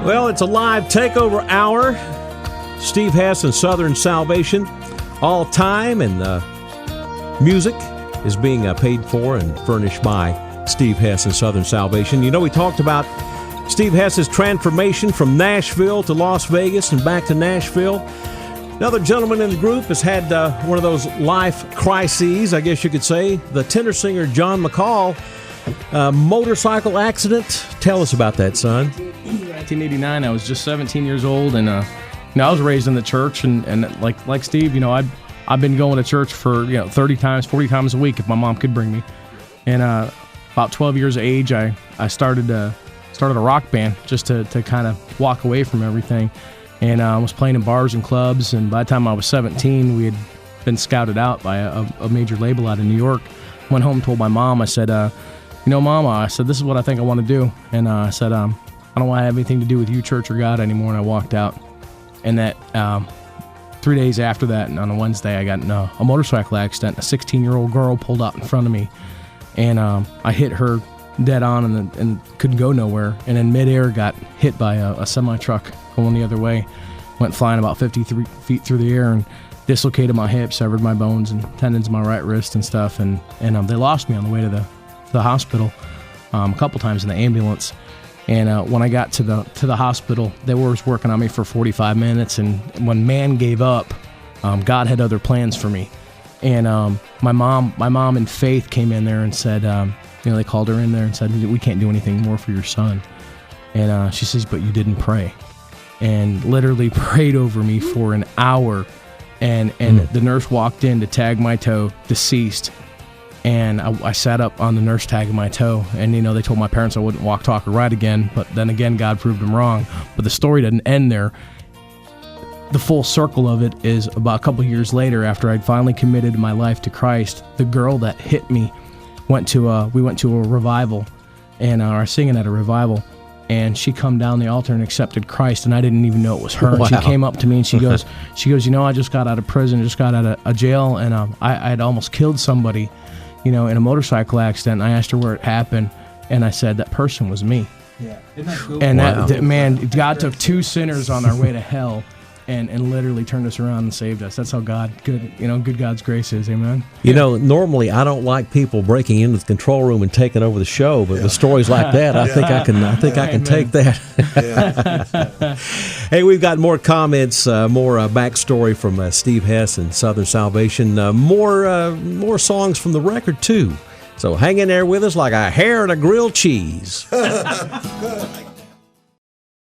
Well, it's a live takeover hour. Steve Hess and Southern Salvation, all time, and music is being paid for and furnished by Steve Hess and Southern Salvation. You know, we talked about Steve Hess's transformation from Nashville to Las Vegas and back to Nashville. Another gentleman in the group has had one of those life crises, I guess you could say. The tenor singer John McCall, motorcycle accident. Tell us about that, son. 1989, I was just 17 years old, and I was raised in the church, and like Steve, I've been going to church for 30 times, 40 times a week if my mom could bring me. And about 12 years of age, I started a rock band just to kind of walk away from everything. And I was playing in bars and clubs, and by the time I was 17, we had been scouted out by a major label out of New York. Went home, told my mom, I said, Mama, I said, this is what I think I want to do. And I said, I don't want to have anything to do with you, church, or God anymore, and I walked out. And that 3 days after that, and on a Wednesday, I got in a motorcycle accident. A 16-year-old girl pulled out in front of me, and I hit her dead on and couldn't go nowhere. And in midair, got hit by a semi-truck going the other way. Went flying about 53 feet through the air and dislocated my hip, severed my bones and tendons in my right wrist and stuff. And they lost me on the way to the hospital a couple times in the ambulance. And when I got to the hospital, they were working on me for 45 minutes. And when man gave up, God had other plans for me. And my mom in faith came in there and said, they called her in there and said, we can't do anything more for your son. And she says, but you didn't pray. And literally prayed over me for an hour. And the nurse walked in to tag my toe, deceased. And I sat up on the nurse tagging my toe, and they told my parents I wouldn't walk, talk, or ride again. But then again, God proved them wrong. But the story doesn't end there. The full circle of it is about a couple years later, after I'd finally committed my life to Christ. The girl that hit me we went to a revival, and I was singing at a revival, and she come down the altar and accepted Christ, and I didn't even know it was her. Wow. She came up to me and she goes, I just got out of prison, just got out of jail, and I had almost killed somebody. In a motorcycle accident. I asked her where it happened, and I said that person was me. Yeah, isn't that cool? And wow. God took two sinners on their way to hell, and literally turned us around and saved us. That's how good God's grace is. Amen. Normally I don't like people breaking into the control room and taking over the show, but with stories like that, I think I can take that. Hey, we've got more comments, more backstory from Steve Hess and Southern Salvation, more songs from the record too. So hang in there with us like a hair and a grilled cheese.